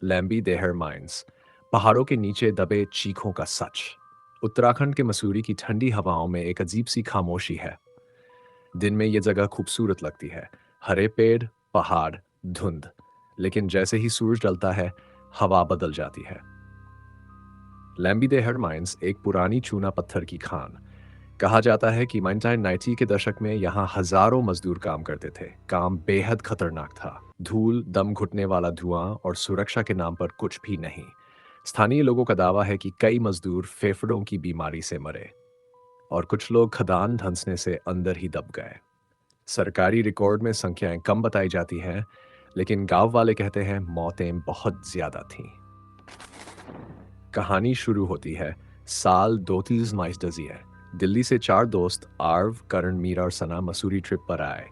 लैम्बी there mines, पहाड़ों के नीचे दबे चीखों का सच। उत्तराखंड के मसूरी की ठंडी हवाओं में एक अजीब सी खामोशी है। दिन में ये जगह खूबसूरत लगती है, हरे पेड़, पहाड़, धुंध। लेकिन जैसे ही सूरज ढलता है, हवा बदल जाती है। लैम्बी देहर माइंस एक पुरानी चूना पत्थर की खान। कहा जाता है कि 1990 के दशक में यहाँ हजारों मजदूर काम करते थे। काम बेहद खतरनाक था। धूल, दम घुटने वाला धुआं और सुरक्षा के नाम पर कुछ भी नहीं। स्थानीय लोगों का दावा है कि कई मजदूर फेफड़ों की बीमारी से मरे और कुछ लोग खदान धंसने से अंदर ही दब गए। सरकारी रिकॉर्ड में संख्याएं कम बताई जाती हैं, लेकिन गांव वाले कहते हैं मौतें बहुत ज्यादा थीं। कहानी शुरू होती है साल 2022 है। दिल्ली से चार दोस्त आर्व, करण, मीरा और सना मसूरी ट्रिप पर आए।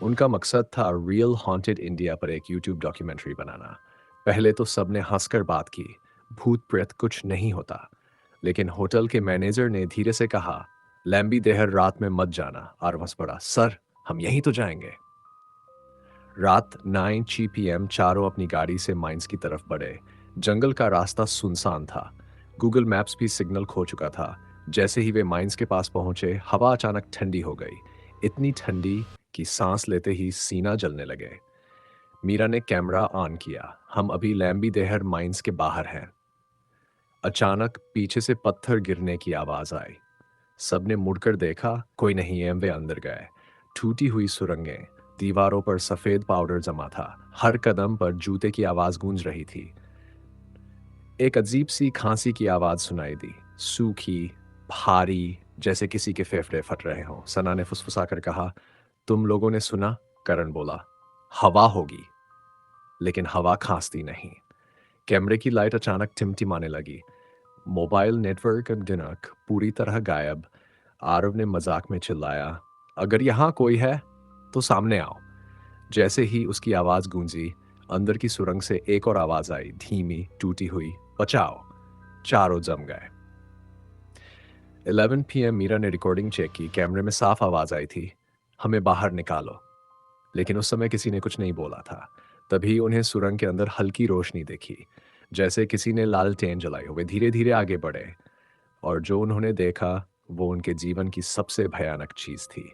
उनका मकसद था रियल हॉन्टेड इंडिया पर एक यूट्यूब डॉक्यूमेंट्री बनाना। पहले तो सबने हंसकर बात की, भूत प्रेत कुछ नहीं होता। लेकिन होटल के मैनेजर ने धीरे से कहा, लैम्बी देहर रात में मत जाना। आर्व हंस पड़ा, सर हम यहीं तो जाएंगे। रात 9 पीएम चारों अपनी गाड़ी से माइंस की तरफ बढ़े। जंगल का रास्ता सुनसान था। गूगल मैप्स भी सिग्नल खो चुका था। जैसे ही वे माइंस के पास पहुंचे, हवा अचानक ठंडी हो गई। इतनी ठंडी कि सांस लेते ही सीना जलने लगे। मीरा ने कैमरा ऑन किया। हम अभी लैम्बी देहर माइंस के बाहर हैं। अचानक पीछे से पत्थर गिरने की आवाज आई। सबने मुड़कर देखा, कोई नहीं है। वे अंदर गए। टूटी हुई सुरंगें, दीवारों पर सफेद पाउडर जमा था। हर कदम पर जूते की आवाज गूंज रही थी। एक अजीब सी खांसी की आवाज सुनाई दी, सूखी, भारी, जैसे किसी के फेफड़े फट रहे हों। सना ने फुसफुसाकर कहा, तुम लोगों ने सुना? करण बोला, हवा होगी। लेकिन हवा खांसती नहीं। कैमरे की लाइट अचानक टिमटिमाने लगी। मोबाइल नेटवर्क दिनक पूरी तरह गायब। आरव ने मजाक में चिल्लाया, अगर यहां कोई है तो सामने आओ। जैसे ही उसकी आवाज गूंजी, अंदर की सुरंग से एक और आवाज आई, धीमी, टूटी हुई, बचाओ। चारों जम गए। 11 पीएम मीरा ने रिकॉर्डिंग चेक की। कैमरे में साफ आवाज आई थी, हमें बाहर निकालो। लेकिन उस समय किसी ने कुछ नहीं बोला था। तभी उन्हें सुरंग के अंदर हल्की रोशनी दिखी, जैसे किसी ने लालटेन जलाई हो। वे धीरे धीरे आगे बढ़े और जो उन्होंने देखा वो उनके जीवन की सबसे भयानक चीज थी।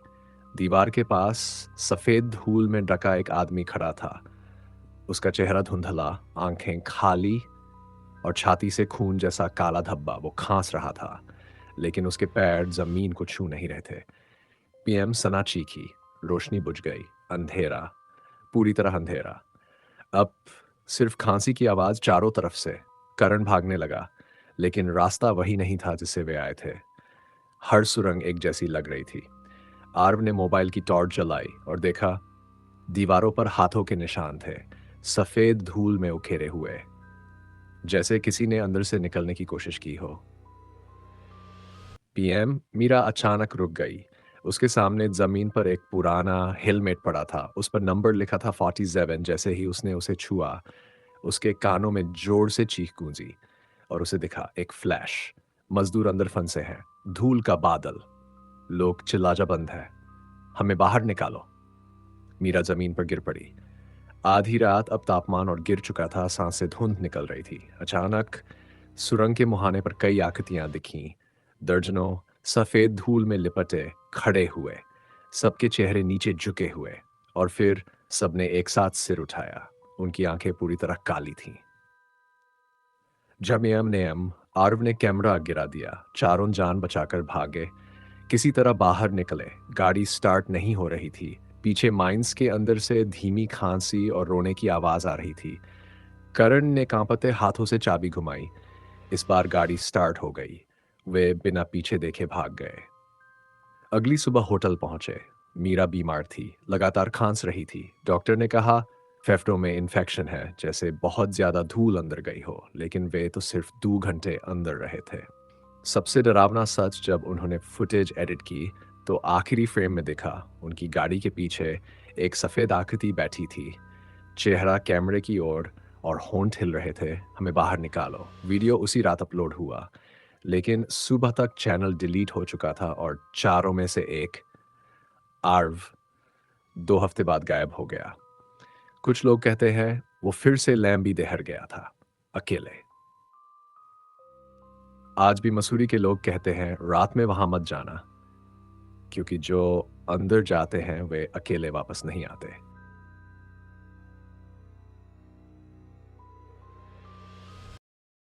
दीवार के पास सफेद धूल में ढका एक आदमी खड़ा था। उसका चेहरा धुंधला, आंखें खाली और छाती से खून जैसा काला धब्बा। वो खांस रहा था, लेकिन उसके पैर जमीन को छू नहीं रहे थे। पीएम सना चीखी। रोशनी बुझ गई। अंधेरा, पूरी तरह अंधेरा। अब सिर्फ खांसी की आवाज चारों तरफ से। करण भागने लगा, लेकिन रास्ता वही नहीं था जिससे वे आए थे। हर सुरंग एक जैसी लग रही थी। आर्व ने मोबाइल की टॉर्च जलाई और देखा, दीवारों पर हाथों के निशान थे, सफेद धूल में उखेरे हुए, जैसे किसी ने अंदर से निकलने की कोशिश की हो। पीएम मीरा अचानक रुक गई। उसके सामने जमीन पर एक पुराना हेलमेट पड़ा था। उस पर नंबर लिखा था 47। जैसे ही उसने उसे छुआ, उसके कानों में जोर से चीख गूंजी और उसे दिखा एक फ्लैश। मजदूर अंदर फंसे हैं, धूल का बादल। लोग चिल्लाजा बंद है, हमें बाहर निकालो। मीरा जमीन पर गिर पड़ी। आधी रात, अब तापमान और गिर चुका था। सांसें धुंध निकल रही थी। अचानक सुरंग के मुहाने पर कई आकृतियां दिखीं। दर्जनों सफेद धूल में लिपटे खड़े हुए, सबके चेहरे नीचे झुके हुए। और फिर सबने एक साथ सिर उठाया। उनकी आंखें पूरी तरह काली थीं। जमियम नेम आर्व ने कैमरा गिरा दिया। चारों जान बचाकर भागे, किसी तरह बाहर निकले। गाड़ी स्टार्ट नहीं हो रही थी। पीछे माइंस के अंदर से धीमी खांसी और रोने की आवाज आ रही थी। करण ने कांपते हाथों से चाबी घुमाई। इस बार गाड़ी स्टार्ट हो गई। वे बिना पीछे देखे भाग गए। अगली सुबह होटल पहुंचे। मीरा बीमार थी, लगातार खांस रही थी। डॉक्टर ने कहा फेफड़ों में इन्फेक्शन है, जैसे बहुत ज्यादा धूल अंदर गई हो। लेकिन वे तो सिर्फ 2 घंटे अंदर रहे थे। सबसे डरावना सच, जब उन्होंने फुटेज एडिट की तो आखिरी फ्रेम में दिखा, उनकी गाड़ी के पीछे एक सफेद आकृति बैठी थी, चेहरा कैमरे की ओर और होंठ हिल रहे थे, हमें बाहर निकालो। वीडियो उसी रात अपलोड हुआ, लेकिन सुबह तक चैनल डिलीट हो चुका था और चारों में से एक, आर्व, 2 हफ्ते बाद गायब हो गया। कुछ लोग कहते हैं वो फिर से लैम्बी देहर गया था, अकेले। आज भी मसूरी के लोग कहते हैं, रात में वहां मत जाना, क्योंकि जो अंदर जाते हैं वे अकेले वापस नहीं आते।